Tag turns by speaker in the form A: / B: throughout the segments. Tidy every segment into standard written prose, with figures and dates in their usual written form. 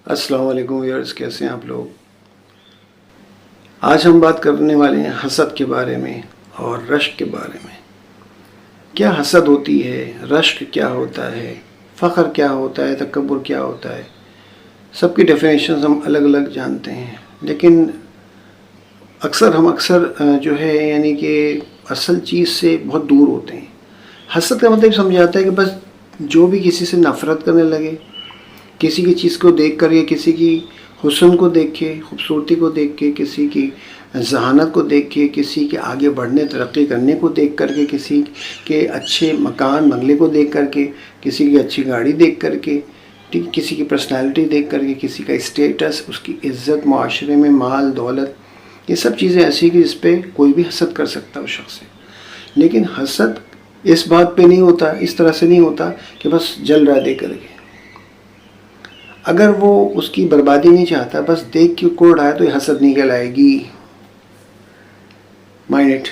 A: السلام علیکم ویورز، کیسے ہیں آپ لوگ؟ آج ہم بات کرنے والے ہیں حسد کے بارے میں اور رشک کے بارے میں۔ کیا حسد ہوتی ہے؟ رشک کیا ہوتا ہے؟ فخر کیا ہوتا ہے؟ تکبر کیا ہوتا ہے؟ سب کی ڈیفینیشنز ہم الگ الگ جانتے ہیں، لیکن اکثر جو ہے یعنی کہ اصل چیز سے بہت دور ہوتے ہیں۔ حسد کا مطلب سمجھاتا ہے کہ بس جو بھی کسی سے نفرت کرنے لگے، کسی کی چیز کو دیکھ کر یا کسی کی حسن کو دیکھ کے، خوبصورتی کو دیکھ کے، کسی کی ذہانت کو دیکھ کے، کسی کے آگے بڑھنے ترقی کرنے کو دیکھ کر کے، کسی کے اچھے مکان بنگلے کو دیکھ کر کے، کسی کی اچھی گاڑی دیکھ کر کے، کسی کی پرسنالٹی دیکھ کر کے، کسی کا اسٹیٹس، اس کی عزت معاشرے میں، مال دولت، یہ سب چیزیں ایسی کہ جس پہ کوئی بھی حسد کر سکتا ہے اس شخص سے۔ لیکن حسد اس بات پہ نہیں ہوتا، اس طرح سے نہیں ہوتا کہ بس جل رہا دیکھ کر کے۔ اگر وہ اس کی بربادی نہیں چاہتا، بس دیکھ کے کوڑ رہا ہے، تو یہ حسد نہیں کہلائے گی۔ Mind it.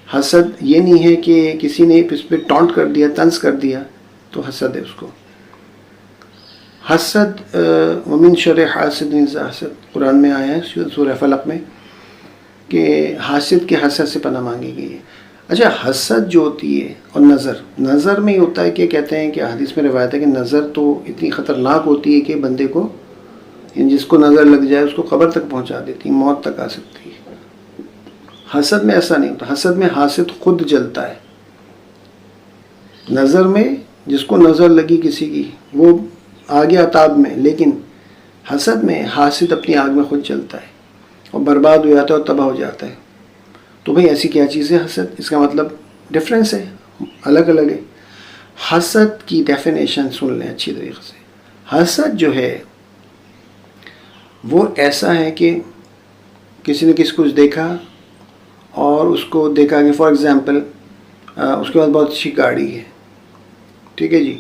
A: حسد یہ نہیں ہے کہ کسی نے اس پہ ٹانٹ کر دیا، طنز کر دیا تو حسد ہے اس کو۔ حسد ومن شر حاسد اذا حسد، قرآن میں آیا ہے سورہ فلق میں کہ حاسد کے حسد سے پناہ مانگی گئی ہے۔ اچھا، حسد جو ہوتی ہے اور نظر میں ہی ہوتا ہے کہ کہتے ہیں کہ حدیث میں روایت ہے کہ نظر تو اتنی خطرناک ہوتی ہے کہ بندے کو، جس کو نظر لگ جائے اس کو قبر تک پہنچا دیتی ہے، موت تک آ سکتی ہے۔ حسد میں ایسا نہیں ہوتا۔ حسد میں حاسد خود جلتا ہے۔ نظر میں جس کو نظر لگی کسی کی وہ آ گیا تاب میں، لیکن حسد میں حاسد اپنی آگ میں خود جلتا ہے اور برباد ہو جاتا ہے اور تباہ ہو جاتا ہے۔ تو بھئی ایسی کیا چیز ہے حسد؟ اس کا مطلب ڈفرینس ہے، الگ الگ ہے۔ حسد کی ڈیفینیشن سن لیں اچھی طریقے سے۔ حسد جو ہے وہ ایسا ہے کہ کسی نے کسی کو دیکھا اور اس کو دیکھا کہ فار ایگزامپل اس کے بعد بہت اچھی گاڑی ہے، ٹھیک ہے جی،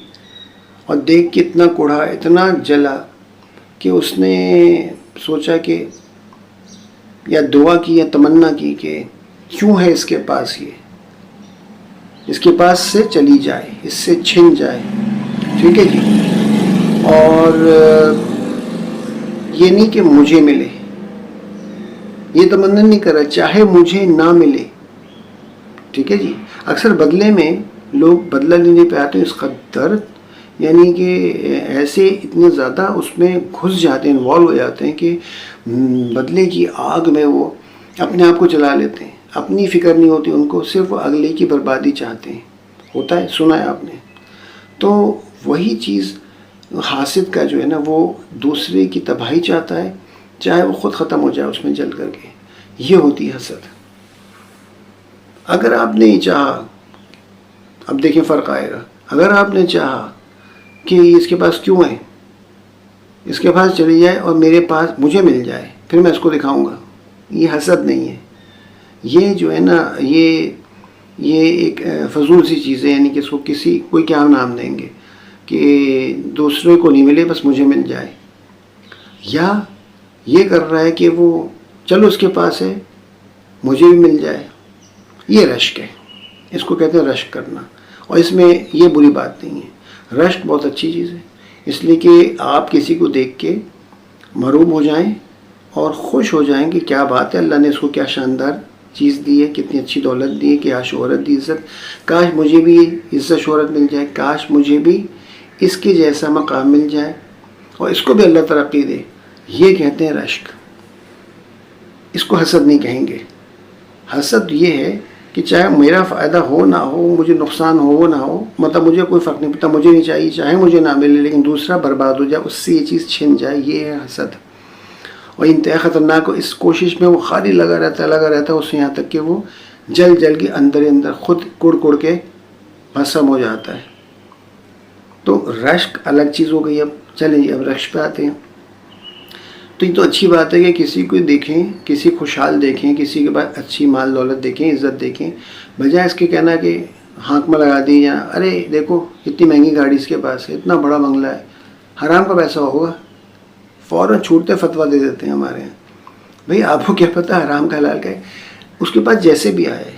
A: اور دیکھ کے اتنا کوڑھا، اتنا جلا کہ اس نے سوچا کہ یا دعا کی یا تمنا کی کہ کیوں ہے اس کے پاس، یہ اس کے پاس سے چلی جائے، اس سے چھن جائے، ٹھیک ہے جی، اور یہ نہیں کہ مجھے ملے، یہ تمنا نہیں کر رہا، چاہے مجھے نہ ملے، ٹھیک ہے جی۔ اکثر بدلے میں لوگ بدلہ لینے پہ آتے ہیں، اس قدر یعنی کہ ایسے اتنے زیادہ اس میں گھس جاتے ہیں، انوالو ہو جاتے ہیں کہ بدلے کی آگ میں وہ اپنے آپ کو جلا لیتے ہیں۔ اپنی فکر نہیں ہوتی ان کو، صرف اگلے کی بربادی چاہتے ہیں۔ ہوتا ہے، سنا ہے آپ نے۔ تو وہی چیز حاسد کا جو ہے نا، وہ دوسرے کی تباہی چاہتا ہے، چاہے وہ خود ختم ہو جائے اس میں جل کر کے۔ یہ ہوتی ہے حسد۔ اگر آپ نے چاہا، اب دیکھیں فرق آئے گا، اگر آپ نے چاہا کہ اس کے پاس کیوں ہے، اس کے پاس چلی جائے اور میرے پاس مجھے مل جائے، پھر میں اس کو دکھاؤں گا، یہ حسد نہیں ہے۔ یہ جو ہے نا، یہ ایک فضول سی چیز ہے، یعنی کہ اس کو کوئی کیا نام دیں گے کہ دوسرے کو نہیں ملے بس مجھے مل جائے، یا یہ کر رہا ہے کہ وہ چلو اس کے پاس ہے مجھے بھی مل جائے۔ یہ رشک ہے، اس کو کہتے ہیں رشک کرنا، اور اس میں یہ بری بات نہیں ہے۔ رشک بہت اچھی چیز ہے، اس لیے کہ آپ کسی کو دیکھ کے محروم ہو جائیں اور خوش ہو جائیں کہ کیا بات ہے، اللہ نے اس کو کیا شاندار چیز دی ہے، کتنی اچھی دولت دی ہے، کیا شہرت دی، عزت، کاش مجھے بھی عزت شہرت مل جائے، کاش مجھے بھی اس کے جیسا مقام مل جائے اور اس کو بھی اللہ ترقی دے۔ یہ کہتے ہیں رشک، اس کو حسد نہیں کہیں گے۔ حسد یہ ہے کہ چاہے میرا فائدہ ہو نہ ہو، مجھے نقصان ہو نہ ہو، مطلب مجھے کوئی فرق نہیں پڑتا، مجھے نہیں چاہیے، چاہے مجھے نہ ملے، لیکن دوسرا برباد ہو جائے، اس سے یہ چیز چھن جائے، یہ ہے حسد۔ اور انتہائی خطرناک، اس کوشش میں وہ خالی لگا رہتا ہے اس سے، یہاں تک کہ وہ جل کے اندر خود کڑ کے بھسم ہو جاتا ہے۔ تو رشک الگ چیز ہو گئی۔ اب چلیں جی، اب رشک پہ آتے ہیں۔ تو یہ تو اچھی بات ہے کہ کسی کو دیکھیں، کسی خوشحال دیکھیں، کسی کے پاس اچھی مال دولت دیکھیں، عزت دیکھیں، بجائے اس کے کہنا کہ ہانک میں لگا دی، یا ارے دیکھو اتنی مہنگی گاڑی اس کے پاس ہے، اتنا بڑا بنگلہ ہے، حرام کا پیسہ ہوگا، فوراً چھوٹتے فتویٰ دے دیتے ہیں ہمارے یہاں۔ بھئی آپ کو کیا پتہ حرام کا حلال کا ہے؟ اس کے پاس جیسے بھی آئے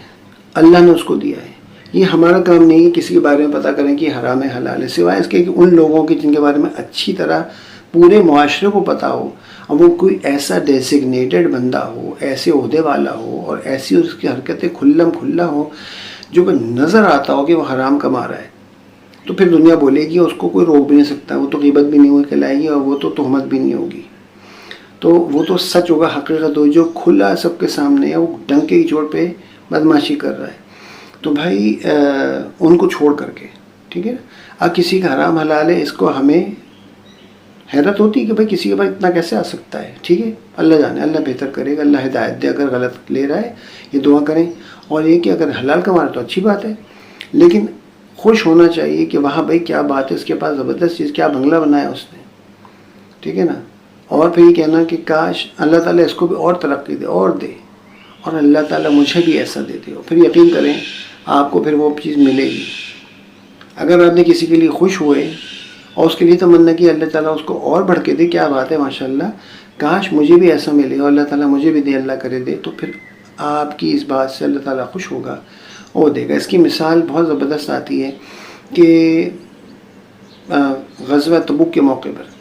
A: اللہ نے اس کو دیا ہے۔ یہ ہمارا کام نہیں ہے کسی کے بارے میں پتہ کریں کہ حرام ہے حلال ہے، سوائے اس کے کہ ان لوگوں کی جن کے بارے میں اچھی طرح پورے معاشرے کو پتہ ہو، اور وہ کوئی ایسا ڈیزگنیٹڈ بندہ ہو، ایسے عہدے والا ہو، اور ایسی اس کی حرکتیں کھلم کھلا ہو جو کہ نظر آتا ہو کہ وہ حرام کما رہا ہے، تو پھر دنیا بولے گی اس کو کوئی روک بھی نہیں سکتا، وہ تو غیبت بھی نہیں ہوئی کہلائے گی، اور وہ تو تہمت بھی نہیں ہوگی، تو وہ تو سچ ہوگا، حقیقت ہو، جو کھلا سب کے سامنے ہے، وہ ڈنکے کی چوٹ پہ بدماشی کر رہا ہے۔ تو بھائی ان کو چھوڑ کر کے، ٹھیک ہے، اب کسی کا حرام حلال ہے، اس کو ہمیں حیرت ہوتی ہے کہ بھائی کسی کے پاس اتنا کیسے آ سکتا ہے، ٹھیک ہے، اللہ جانے، اللہ بہتر کرے گا، اللہ ہدایت دے، اگر غلط لے رہا ہے یہ دعا کریں، اور یہ کہ اگر حلال کما رہا ہے تو اچھی بات ہے، لیکن خوش ہونا چاہیے کہ وہاں بھائی کیا بات ہے، اس کے پاس زبردست چیز، کیا بنگلہ بنایا اس نے، ٹھیک ہے نا، اور پھر یہ کہنا کہ کاش اللہ تعالیٰ اس کو بھی اور ترقی دے اور دے، اور اللہ تعالیٰ مجھے بھی ایسا دے دے، پھر یقین کریں آپ کو پھر وہ چیز ملے گی۔ اگر آپ نے کسی کے لیے خوش ہوئے اور اس کے لیے تمنا کی اللہ تعالیٰ اس کو اور بڑھ کے دے، کیا بات ہے ماشاءاللہ، کاش مجھے بھی ایسا ملے اور اللہ تعالیٰ مجھے بھی دے، اللہ کرے دے، تو پھر آپ کی اس بات سے اللہ تعالیٰ خوش ہوگا اور دے گا۔ اس کی مثال بہت زبردست آتی ہے کہ غزوہ تبوک کے موقع پر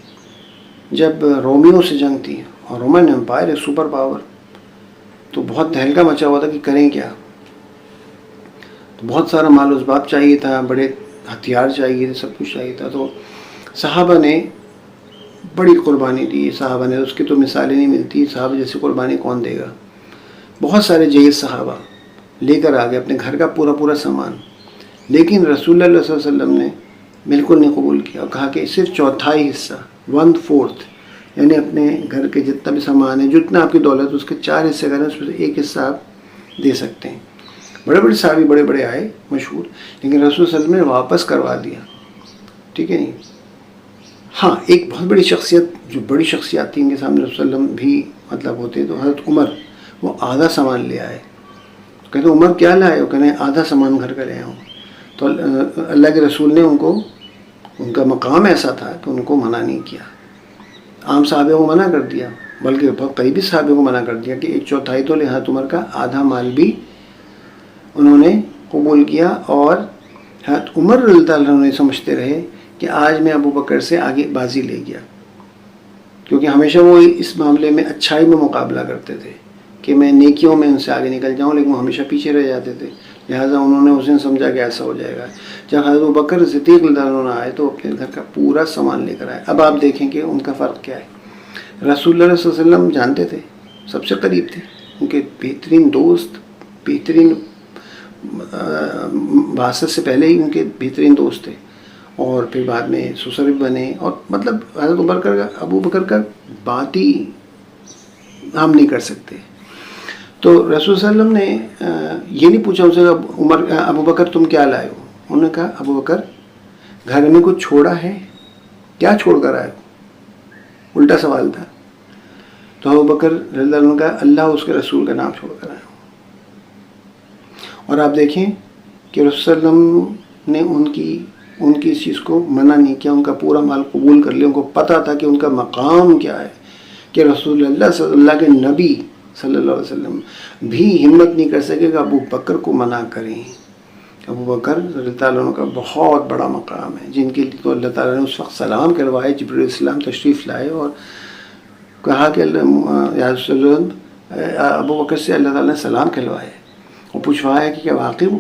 A: جب رومیوں سے جنگ تھی، اور رومن امپائر ہے سپر پاور، تو بہت تہلکہ مچا ہوا تھا کہ کریں کیا، تو بہت سارا مال و اسباب چاہیے تھا، بڑے ہتھیار چاہیے تھے، سب کچھ چاہیے تھا، تو صحابہ نے بڑی قربانی دی، صحابہ نے، اس کی تو مثالیں نہیں ملتی، صحابہ جیسی قربانی کون دے گا، بہت سارے جہیز صحابہ لے کر آ گئے اپنے گھر کا پورا سامان، لیکن رسول اللہ صلی اللہ علیہ وسلم نے بالکل نہیں قبول کیا، اور کہا کہ صرف چوتھائی حصہ، 1/4، یعنی اپنے گھر کے جتنا بھی سامان ہے، جتنا آپ کی دولت، اس کے 4 حصے کریں، اس میں سے 1 حصہ آپ دے سکتے ہیں۔ بڑے بڑے صحابی بڑے آئے مشہور، لیکن رسول صلی اللہ علیہ وسلم نے واپس کروا دیا، ٹھیک ہے نہیں۔ ہاں ایک بہت بڑی شخصیت، جو بڑی شخصیات تھی ان کے سامنے رسول صلی اللہ علیہ وسلم بھی مطلب ہوتے، تو حضرت عمر، وہ آدھا سامان لے آئے، کہتے عمر کیا لائے ہو، کہتے آدھا سامان گھر کا لے آؤں، تو اللہ کے رسول نے ان کو، ان کا مقام ایسا تھا کہ ان کو منع نہیں کیا، عام صحابہ کو منع کر دیا، بلکہ بہت قریبی صحابہ کو منع کر دیا کہ 1/4 تو لے، حضرت عمر کا آدھا مال بھی انہوں نے قبول کیا، اور حضرت عمر رضی اللہ عنہ سمجھتے رہے کہ آج میں ابو بکر سے آگے بازی لے گیا، کیونکہ ہمیشہ وہ اس معاملے میں اچھائی میں مقابلہ کرتے تھے کہ میں نیکیوں میں ان سے آگے نکل جاؤں، لیکن وہ ہمیشہ پیچھے رہ جاتے تھے، لہٰذا انہوں نے اس دن سمجھا کہ ایسا ہو جائے گا۔ جب حضرت ابو بکر صدیق رضی اللہ عنہ آئے تو اپنے گھر کا پورا سامان لے کر آئے۔ اب آپ دیکھیں کہ ان کا فرق کیا ہے، رسول اللہ صلی اللہ علیہ وسلم جانتے تھے، سب سے قریب تھے، ان کے بہترین دوست، بہترین بعثت سے پہلے ہی ان کے بہترین دوست تھے، اور پھر بعد میں سسر بھی بنے، اور مطلب حضرت ابو بکر کا بات ہی ہم نہیں کر سکتے۔ تو رسول صلی اللہ علیہ وسلم نے یہ نہیں پوچھا ان سے ابو بکر تم کیا لائے ہو، انہوں نے کہا ابو بکر گھر میں کچھ چھوڑا ہے، کیا چھوڑ کر آئے ہو، الٹا سوال تھا۔ تو ابو بکر رضی اللہ عنہ نے کہا اللہ اس کے رسول کا نام چھوڑ کر آئے ہو۔ اور آپ دیکھیں کہ رسول صلی اللہ علیہ وسلم نے ان کی اس چیز کو منع نہیں کیا، ان کا پورا مال قبول کر لیا، ان کو پتہ تھا کہ ان کا مقام کیا ہے، کہ رسول اللہ صلی اللہ کے نبی صلی اللہ علیہ وسلم بھی ہمت نہیں کر سکے کہ ابو بکر کو منع کریں۔ ابو بکر رضی اللہ عنہ کا بہت بڑا مقام ہے، جن کے لیے تو اللہ تعالیٰ نے اس وقت سلام کروائے، جبرائیل السلام تشریف لائے اور کہا کہ یا رسول اللہ، ابو بکر سے اللہ تعالیٰ نے سلام کھلوائے اور پوچھوایا کہ کیا واقعی وہ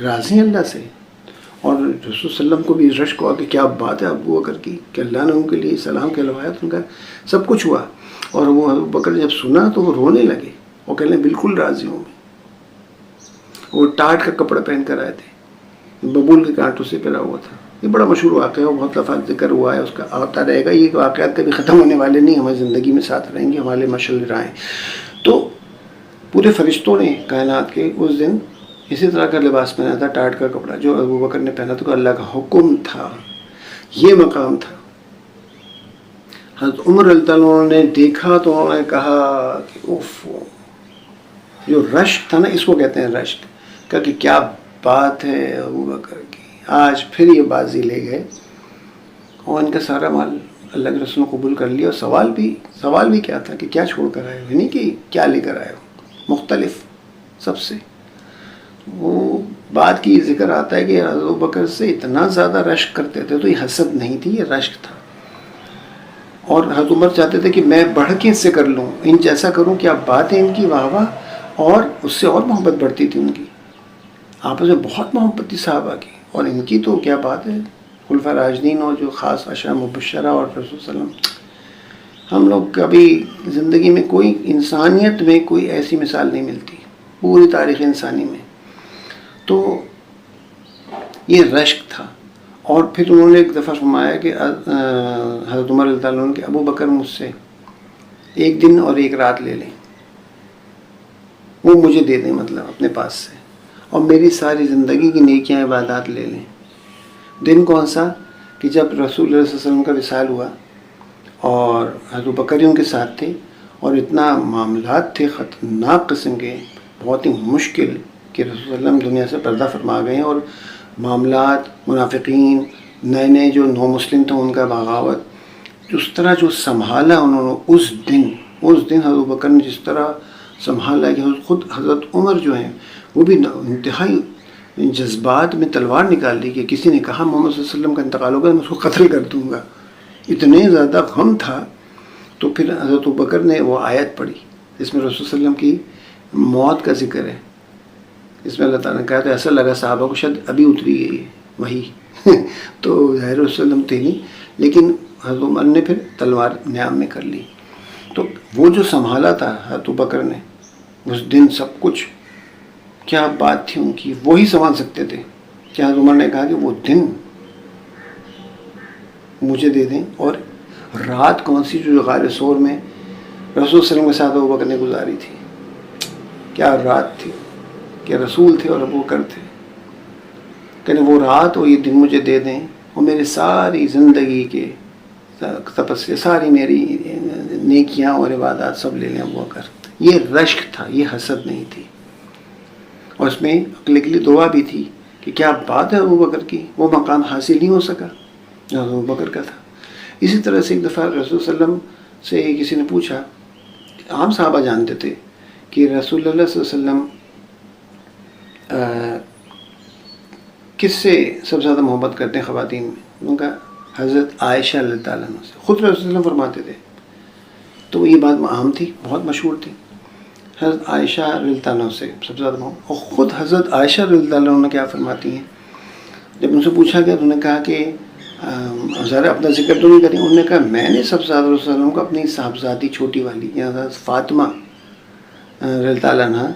A: راضی ہیں اللہ سے، اور رسول صلی اللہ علیہ وسلم کو بھی رشک ہوا کہ کیا بات ہے ابو بکر کی کہ اللہ نے ان کے لیے سلام کھلوایا، تو ان کا سب کچھ ہوا، اور وہ ابو بکر جب سنا تو وہ رونے لگے اور کہنے لگے بالکل راضی ہوں میں۔ وہ ٹاٹ کا کپڑا پہن کر آئے تھے، ببول کے کانٹوں سے پہنا ہوا تھا۔ یہ بڑا مشہور واقعہ ہے، بہت دفعہ ذکر ہوا ہے، اس کا آتا رہے گا، یہ واقعات کبھی ختم ہونے والے نہیں، ہماری زندگی میں ساتھ رہیں گے، ہمارے مشعل رائیں۔ تو پورے فرشتوں نے کائنات کے اس دن اسی طرح کا لباس پہنا تھا، ٹاٹ کا کپڑا، جو ابو بکر نے پہنا تھا، اللہ کا حکم تھا، یہ مقام تھا۔ حضرت عمر رضی اللہ عنہ نے دیکھا تو انہوں نے کہا کہ اوف، جو رشک تھا نا، اس کو کہتے ہیں رشک، کہا کہ کیا بات ہے ابو بکر کی، آج پھر یہ بازی لے گئے، اور ان کا سارا مال اللہ کے رسول نے قبول کر لیا۔ اور سوال بھی کیا تھا کہ کیا چھوڑ کر آئے ہو، نہیں کہ کیا لے کر آئے ہو، مختلف سب سے۔ وہ بات کی ذکر آتا ہے کہ حضرت بکر سے اتنا زیادہ رشک کرتے تھے، تو یہ حسد نہیں تھی، یہ رشک تھا، اور حضرت عمر چاہتے تھے کہ میں بڑھ کے اس سے کر لوں، ان جیسا کروں کہ آپ باتیں ان کی واہ واہ، اور اس سے اور محبت بڑھتی تھی ان کی، آپس میں بہت محبت تھی صحابہ کی، اور ان کی تو کیا بات ہے، خلفاء راشدین اور جو خاص عشرہ مبشرہ اور رسول صلی اللہ علیہ وسلم، ہم لوگ کبھی زندگی میں کوئی انسانیت میں کوئی ایسی مثال نہیں ملتی پوری تاریخ انسانی میں. تو یہ رشک تھا. اور پھر انہوں نے ایک دفعہ فرمایا کہ حضرت عمر رضی اللہ عنہ کہ ابو بکر مجھ سے ایک دن اور ایک رات لے لیں، وہ مجھے دے دیں، مطلب اپنے پاس سے، اور میری ساری زندگی کی نیکیاں عبادات لے لیں. دن کون سا؟ کہ جب رسول اللہ صلی اللہ علیہ وسلم کا وصال ہوا اور حضرت بکر ان کے ساتھ تھے، اور اتنا معاملات تھے خطرناک قسم کے، بہت ہی مشکل، کہ رسول صلی اللہ علیہ وسلم دنیا سے پردہ فرما گئے ہیں، اور معاملات، منافقین، نئے نئے جو نو مسلم تھے ان کا بغاوت، اس طرح جو سنبھالا انہوں نے اس دن حضرت بکر نے جس طرح سنبھالا کہ خود حضرت عمر جو ہیں وہ بھی انتہائی جذبات میں تلوار نکال لی، کہ کسی نے کہا محمد صلی اللہ علیہ وسلم کا انتقال ہوگا میں اس کو قتل کر دوں گا، اتنے زیادہ غم تھا. تو پھر حضرت بکر نے وہ آیت پڑھی جس میں رسول صلی اللہ علیہ وسلم کی موت کا ذکر ہے، اس میں اللہ تعالیٰ نے کہا تو ایسا لگا صحابہ کو شاید ابھی اتری گئی ہے وہی تو ظاہر وسلم تھے نہیں، لیکن حضرت عمر نے پھر تلوار نیام میں کر لی. تو وہ جو سنبھالا تھا حضرت بکر نے اس دن سب کچھ، کیا بات تھی ان کی، وہی سنبھال سکتے تھے. کہ حضرت عمر نے کہا کہ وہ دن مجھے دے دیں، اور رات کون سی جو غار سور میں رسول صلی اللہ علیہ وسلم کے ساتھ ابو بکر نے گزاری تھی، کیا رات تھی، کہ رسول تھے اور ابو بکر تھے، کہ وہ رات اور یہ دن مجھے دے دیں، اور میرے ساری زندگی کے تپسیا، ساری میری نیکیاں اور عبادات سب لے لیں ابو بکر. یہ رشک تھا، یہ حسد نہیں تھی. اور اس میں عقل کے لیے دعا بھی تھی کہ کیا بات ہے ابو بکر کی، وہ مقام حاصل نہیں ہو سکا جو ابو بکر کا تھا. اسی طرح سے ایک دفعہ رسول صلی اللہ علیہ وسلم سے کسی نے پوچھا، عام صحابہ جانتے تھے کہ رسول اللہ صلی اللہ علیہ وسلم کس سے سب سے زیادہ محبت کرتے ہیں خواتین میں، ان کا حضرت عائشہ رضی اللہ عنہ سے. خود رسول صلی اللہ علیہ وسلم فرماتے تھے، تو یہ بات عام تھی، بہت مشہور تھی، حضرت عائشہ رضی اللہ عنہ سے سب سے زیادہ محبت. اور خود حضرت عائشہ رضی اللہ عنہ کیا فرماتی ہیں، جب ان سے پوچھا گیا تو انہوں نے کہا کہ ذرا اپنا ذکر تو نہیں کریں، انہوں نے کہا میں نے سب سے زیادہ رسول صلی اللہ علیہ وسلم کو اپنی صاحبزادی چھوٹی والی یا فاطمہ رضی اللہ عنہ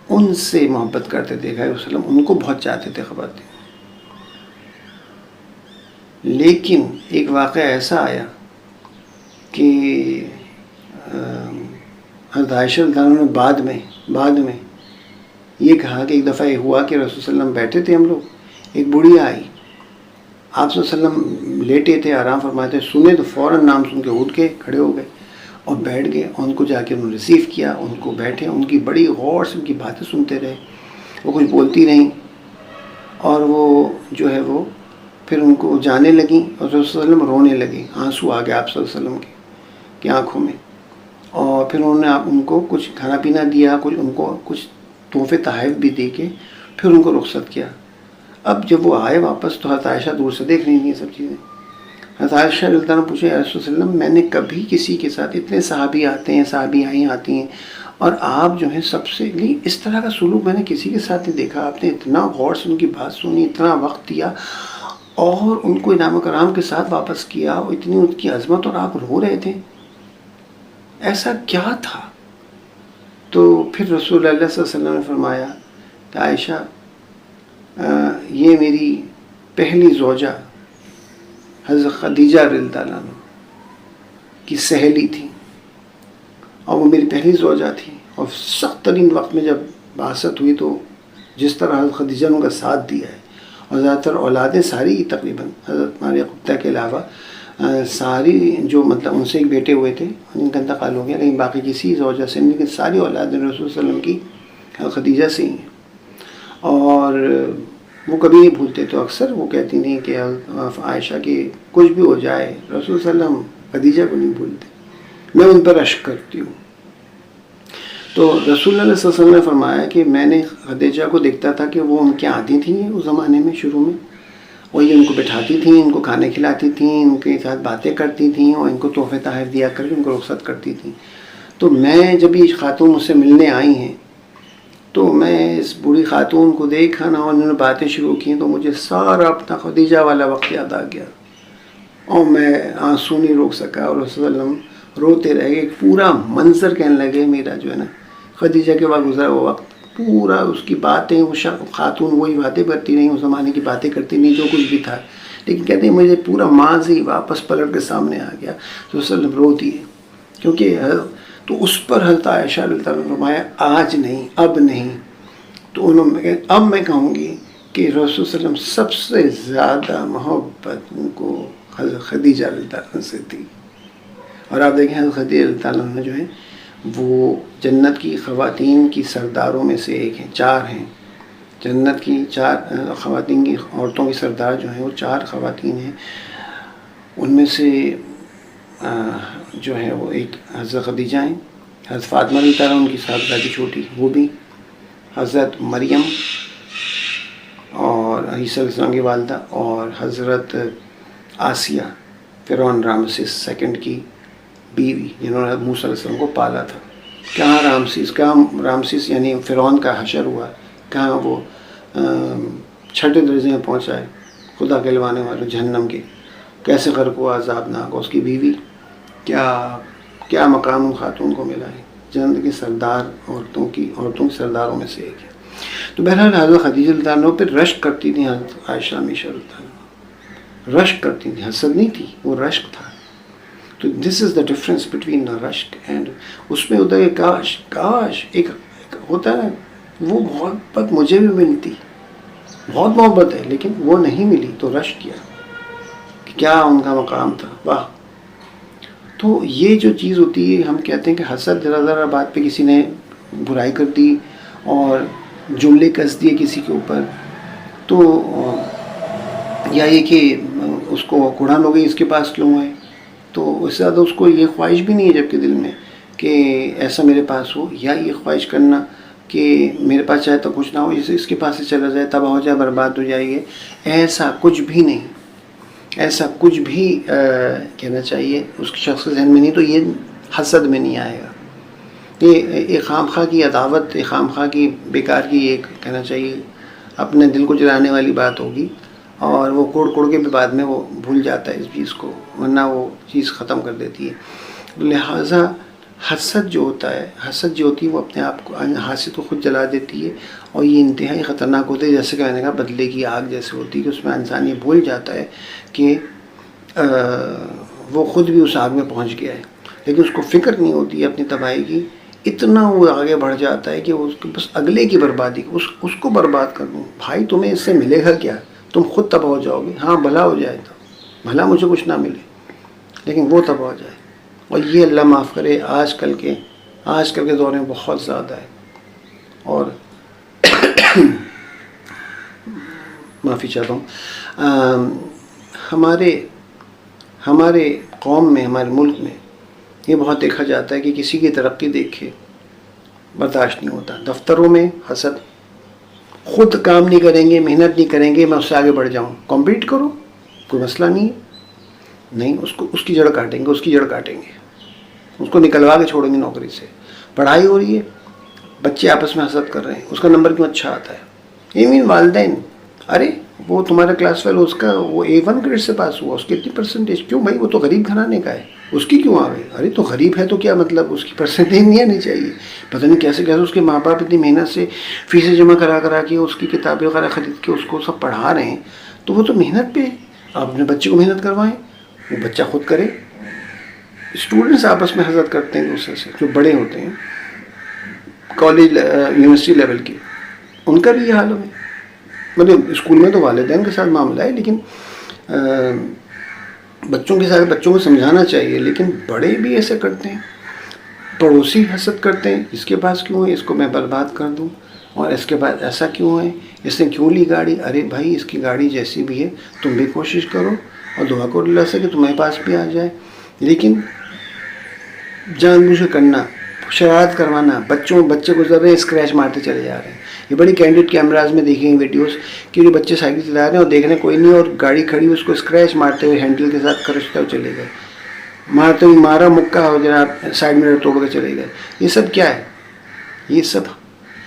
A: ان سے محبت کرتے دیکھا ہے، وسلم ان کو بہت چاہتے تھے خواتین. لیکن ایک واقعہ ایسا آیا کہ حضرت عائشہ رضی اللہ عنہ نے بعد میں یہ کہا کہ ایک دفعہ یہ ہوا کہ رسول صلی اللہ علیہ وسلم بیٹھے تھے ہم لوگ، ایک بڑھیا آئی، آپ صلی اللہ علیہ وسلم لیٹے تھے، آرام فرماتے، سنے تو فوراً نام سن کے اٹھ کے کھڑے ہو گئے اور بیٹھ گئے. ان کو جا کے انہوں نے ریسیو کیا، ان کو بیٹھے، ان کی بڑی غور سے ان کی باتیں سنتے رہے، وہ کچھ بولتی رہیں، اور وہ جو ہے وہ پھر ان کو جانے لگیں، اور رسول صلی اللہ علیہ وسلم رونے لگے، آنسو آ گئے آپ صلی اللہ علیہ وسلم کی آنکھوں میں. اور پھر انہوں نے ان کو کچھ کھانا پینا دیا، ان کو کچھ تحفے تحائف بھی دے کے پھر ان کو رخصت کیا. اب جب وہ آئے واپس تو حضرت عائشہ دور سے دیکھ رہی تھیں سب چیزیں. حضرت عائشہ رضی اللہ عنہ پوچھے، یا رسول صلی اللہ علیہ وسلم میں نے کبھی کسی کے ساتھ، اتنے صحابی آتے ہیں، صحابیائیں آتی ہیں، اور آپ جو ہیں سب سے اس طرح کا سلوک میں نے کسی کے ساتھ نہیں دیکھا، آپ نے اتنا غور سے ان کی بات سنی، اتنا وقت دیا اور ان کو انعام و کرام کے ساتھ واپس کیا، اور اتنی ان کی عظمت، اور آپ رو رہے تھے، ایسا کیا تھا؟ تو پھر رسول اللہ صلی اللہ علیہ وسلم نے فرمایا کہ عائشہ یہ میری پہلی زوجہ حضرت خدیجہ رضی اللہ عنہ کی سہیلی تھی، اور وہ میری پہلی زوجہ تھی، اور سخت ترین وقت میں جب بعثت ہوئی تو جس طرح حضرت خدیجہ نے ان کا ساتھ دیا ہے، اور زیادہ تر اولادیں ساری تقریباً حضرت ماریہ قبطہ کے علاوہ ساری جو مطلب ان سے ایک بیٹے ہوئے تھے ان کا انتقال ہو گیا، لیکن باقی کسی زوجہ سے نہیں، لیکن ساری اولادیں رسول صلی اللہ علیہ وسلم کی حضرت خدیجہ سے ہی ہیں. اور وہ کبھی نہیں بھولتے، تو اکثر وہ کہتی نہیں کہ عائشہ کی کچھ بھی ہو جائے رسول صلی اللہ علیہ وسلم خدیجہ کو نہیں بھولتے، میں ان پر اشک کرتی ہوں. تو رسول اللہ صلی اللہ علیہ وسلم نے فرمایا کہ میں نے خدیجہ کو دیکھتا تھا کہ وہ ان کی آتی تھیں اس زمانے میں شروع میں، وہی ان کو بٹھاتی تھیں، ان کو کھانے کھلاتی تھیں، ان کے ساتھ باتیں کرتی تھیں اور ان کو تحفے تحائف دیا کر کے ان کو رخصت کرتی تھیں. تو میں جب یہ خاتون مجھ سے ملنے آئی ہیں تو میں اس بوڑھی خاتون کو دیکھا نا اور انہوں نے باتیں شروع کی تو مجھے سارا اپنا خدیجہ والا وقت یاد آ گیا اور میں آنسو نہیں روک سکا اور رسول اللہ وسلم روتے رہ گئے. ایک پورا منظر کہنے لگے میرا جو ہے نا خدیجہ کے بعد گزرا وہ وقت پورا اس کی باتیں، وہ خاتون وہی باتیں کرتی رہیں، اس زمانے کی باتیں کرتی نہیں جو کچھ بھی تھا، لیکن کہتے ہیں مجھے پورا ماضی واپس پلٹ کے سامنے آ گیا. تو رسول اللہ روتی ہے کیونکہ تو اس پر حضرت عائشہ رضی اللہ عنہا نے فرمایا آج نہیں، اب نہیں. تو انہوں نے اب میں کہوں گی کہ رسول صلی اللہ علیہ وسلم سب سے زیادہ محبت ان کو حضرت خدیجہ رضی اللہ عنہا سے تھی. اور آپ دیکھیں حضرت خدیجہ رضی اللہ عنہا جو ہے وہ جنت کی خواتین کی سرداروں میں سے ایک ہیں، 4 ہیں. جنت کی 4 خواتین کی، عورتوں کی سردار جو ہیں وہ 4 خواتین ہیں. ان میں سے جو ہے وہ ایک حضرت خدیجہ ہیں، حضرت فاطمہ رضی اللہ عنہا ان کی صاحبزادی چھوٹی وہ بھی، حضرت مریم اور عیسیٰ علیہ السلام کی والدہ، اور حضرت آسیہ فرعون رامسیس سیکنڈ کی بیوی جنہوں نے موسیٰ علیہ السلام کو پالا تھا. کہاں رامسیس یعنی فرعون کا حشر ہوا، کہاں وہ 6 درجے میں پہنچا ہے خدا کہلوانے والے جہنم کے، کیسے غرق ہوا عذابناک، اس کی بیوی کیا مقام ان خاتون کو ملا ہے، جنت کے سردار عورتوں کی سرداروں میں سے ایک ہے. تو بہرحال حضرت خدیجہ رضی اللہ عنہا پہ رشک کرتی تھیں حضرت عائشہ ہمیشہ رضی اللہ عنہا، رشک کرتی تھیں، حسد نہیں تھی، وہ رشک تھا. تو دس از دا ڈفرینس بٹوین رشک اینڈ اس میں ہوتا ہے کاش ایک ہوتا ہے وہ محبت مجھے بھی ملتی، بہت محبت ہے لیکن وہ نہیں ملی تو رشک کیا کہ کیا ان کا مقام تھا. واہ. تو یہ جو چیز ہوتی ہے ہم کہتے ہیں کہ حسد ذرا بات پہ کسی نے برائی کر دی اور جملے کس دیے کسی کے اوپر، تو یا یہ کہ اس کو کڑھن ہو گئی اس کے پاس کیوں ہے، تو اس سے زیادہ اس کو یہ خواہش بھی نہیں ہے جب کہ دل میں کہ ایسا میرے پاس ہو، یا یہ خواہش کرنا کہ میرے پاس چاہے تو کچھ نہ ہو، اس کے پاس سے چلا جائے، تباہ ہو جائے، برباد ہو جائے گی. ایسا کچھ بھی نہیں، ایسا کچھ بھی کہنا چاہیے اس کے شخص کے ذہن میں نہیں، تو یہ حسد میں نہیں آئے گا. یہ ایک خامخواہ کی عداوت، ایک خامخواہ کی بیکار کی ایک کہنا چاہیے اپنے دل کو جلانے والی بات ہوگی، اور وہ کوڑ کے بھی بعد میں وہ بھول جاتا ہے اس چیز کو، ورنہ وہ چیز ختم کر دیتی ہے. لہٰذا حسد جو ہوتی ہے وہ اپنے آپ کو ہاتھ سے تو خود جلا دیتی ہے، اور یہ انتہائی خطرناک ہوتا ہے. جیسے کہ میں نے کہا بدلے کی آگ جیسے ہوتی ہے کہ اس میں انسان یہ بھول جاتا ہے کہ وہ خود بھی اس آگ میں پہنچ گیا ہے، لیکن اس کو فکر نہیں ہوتی ہے اپنی تباہی کی. اتنا وہ آگے بڑھ جاتا ہے کہ اس بس اگلے کی بربادی، اس کو برباد کر دوں. بھائی تمہیں اس سے ملے گا کیا؟ تم خود تباہ ہو جاؤ گے. ہاں بھلا ہو جائے تو بھلا مجھے کچھ نہ ملے، لیکن وہ تباہ ہو جائے. اور یہ اللہ معاف کرے آج کل کے دور میں بہت زیادہ ہے. اور معافی چاہتا ہوں، ہمارے قوم میں، ہمارے ملک میں یہ بہت دیکھا جاتا ہے کہ کسی کی ترقی دیکھے برداشت نہیں ہوتا. دفتروں میں حسد، خود کام نہیں کریں گے، محنت نہیں کریں گے، میں اس سے آگے بڑھ جاؤں. کمپیٹ کرو، کوئی مسئلہ نہیں ہے. نہیں، اس کی جڑ کاٹیں گے، اس کو نکلوا کے چھوڑیں گے نوکری سے. پڑھائی ہو رہی ہے، بچے آپس میں حسد کر رہے ہیں، اس کا نمبر کیوں اچھا آتا ہے. والدین، ارے وہ تمہارا کلاس فیل، اس کا وہ A1 گریڈ سے پاس ہوا، اس کی اتنی پرسنٹیج کیوں؟ بھائی وہ تو غریب گھرانے کا ہے، اس کی کیوں آ گئی؟ ارے تو غریب ہے تو کیا مطلب، اس کی پرسنٹیج نہیں آنی چاہیے. پتہ نہیں کیسے اس کے ماں باپ اتنی محنت سے فیسیں جمع کرا کے اس کی کتابیں وغیرہ خرید کے اس کو سب پڑھا رہے ہیں، تو وہ تو محنت پہ. آپ اپنے بچے کو محنت کروائیں، وہ بچہ خود کرے. اسٹوڈنٹس آپس میں حسد کرتے ہیں دوسرے سے، جو بڑے ہوتے ہیں کالج یونیورسٹی لیول کے، ان کا بھی یہ حال ہے. مطلب اسکول میں تو والدین کے ساتھ معاملہ ہے، لیکن بچوں کے ساتھ بچوں کو سمجھانا چاہیے. لیکن بڑے بھی ایسے کرتے ہیں، پڑوسی حسد کرتے ہیں، اس کے پاس کیوں ہے، اس کو میں برباد کر دوں، اور اس کے بعد ایسا کیوں ہے، اس نے کیوں لی گاڑی. ارے بھائی اس کی گاڑی جیسی بھی ہے تم بھی کوشش کرو اور دعا کرو اللہ سے کہ تمہارے پاس بھی آ جائے. لیکن جان بوجھ کے کرنا شرارت کروانا، بچے گزر رہے ہیں اسکریچ مارتے چلے جا رہے ہیں. یہ بڑی کینڈیڈ کیمراز میں دیکھی گئی ویڈیوز کہ جو بچے سائیکل چلا رہے ہیں اور دیکھنے کوئی نہیں اور گاڑی کھڑی ہوئی اس کو اسکریچ مارتے ہوئے ہینڈل کے ساتھ کرچتے ہوئے چلے گئے، مارتے ہوئے مارا مکہ ہو جناب سائڈ مرر توڑ کے چلے گئے. یہ سب کیا ہے؟ یہ سب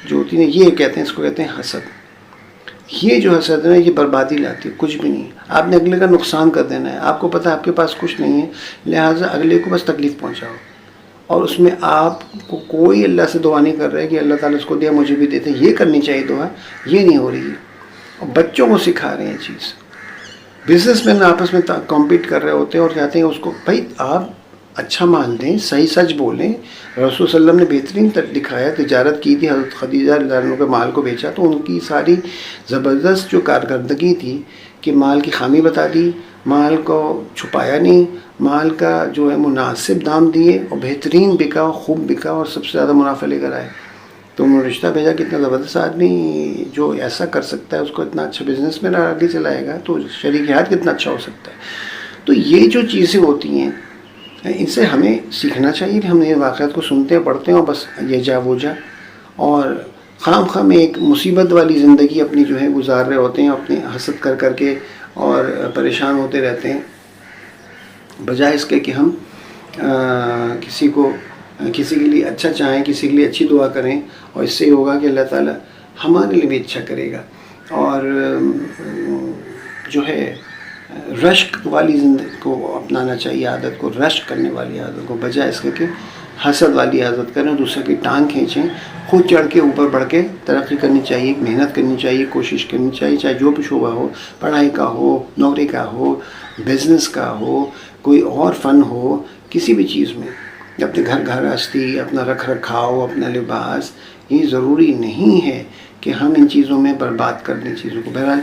A: جو ہوتی ہے یہ کہتے ہیں، اس کو کہتے ہیں حسد. یہ جو حسد ہے نا یہ بربادی لاتی ہے، کچھ بھی نہیں. آپ نے اگلے کا نقصان کر دینا ہے. آپ کو پتہ ہے آپ کے پاس کچھ نہیں ہے، لہٰذا اگلے کو بس تکلیف پہنچاؤ، اور اس میں آپ کو کوئی اللہ سے دعا نہیں کر رہا ہے کہ اللہ تعالیٰ اس کو دیا مجھے بھی دیتے. یہ کرنی چاہیے دعا، یہ نہیں ہو رہی ہے. اور بچوں کو سکھا رہے ہیں چیز. بزنس مین آپس میں کمپیٹ کر رہے ہوتے ہیں اور کہتے ہیں اس کو بھائی آپ اچھا مال دیں، صحیح سچ بولیں. رسول صلی اللہ علیہ وسلم نے بہترین دکھایا، تجارت کی تھی حضرت خدیجہ رضی اللہ عنہا کے مال کو بیچا تو ان کی ساری زبردست جو کارکردگی تھی کہ مال کی خامی بتا دی، مال کو چھپایا نہیں، مال کا جو ہے مناسب دام دیے اور بہترین بکا، خوب بکا اور سب سے زیادہ منافع لے کر آئے. تو انہوں نے رشتہ بھیجا کہ اتنا زبردست آدمی جو ایسا کر سکتا ہے اس کو اتنا اچھا بزنس مین آگے چلائے گا تو شریک حیات کتنا اچھا ہو سکتا ہے. تو یہ جو چیزیں ہوتی ہیں ان سے ہمیں سیکھنا چاہیے کہ ہم یہ واقعات کو سنتے ہیں پڑھتے ہیں اور بس یہ جا وہ جا، اور خام ایک مصیبت والی زندگی اپنی جو ہے گزار رہے ہوتے ہیں اپنے حسد کر کے اور پریشان ہوتے رہتے ہیں، بجائے اس کے کہ ہم کسی کے لیے اچھا چاہیں، کسی کے لیے اچھی دعا کریں، اور اس سے یہ ہوگا کہ اللہ تعالیٰ ہمارے لیے بھی اچھا کرے گا. اور جو ہے رشک والی زندگی کو اپنانا چاہیے، عادت کو، رشک کرنے والی عادت کو، بجائے اس کے کہ حسد والی عادت کریں، دوسرے کی ٹانگ کھینچیں. خود چڑھ کے اوپر بڑھ کے ترقی کرنی چاہیے، محنت کرنی چاہیے، کوشش کرنی چاہیے، چاہے جو بھی شعبہ ہو، پڑھائی کا ہو، نوکری کا ہو، بزنس کا ہو، کوئی اور فن ہو، کسی بھی چیز میں اپنے گھرستی، اپنا رکھ رکھاؤ، اپنا لباس، یہ ضروری نہیں ہے کہ ہم ان چیزوں میں برباد کر دیں چیزوں کو. بہرحال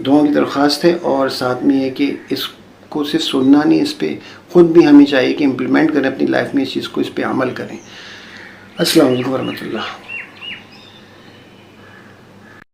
A: دعاؤں کی درخواست ہے، اور ساتھ میں یہ کہ اس کو صرف سننا نہیں، اس پہ خود بھی ہمیں چاہیے کہ امپلیمنٹ کریں اپنی لائف میں، اس چیز کو، اس پہ عمل کریں. السلام علیکم ورحمۃ اللہ.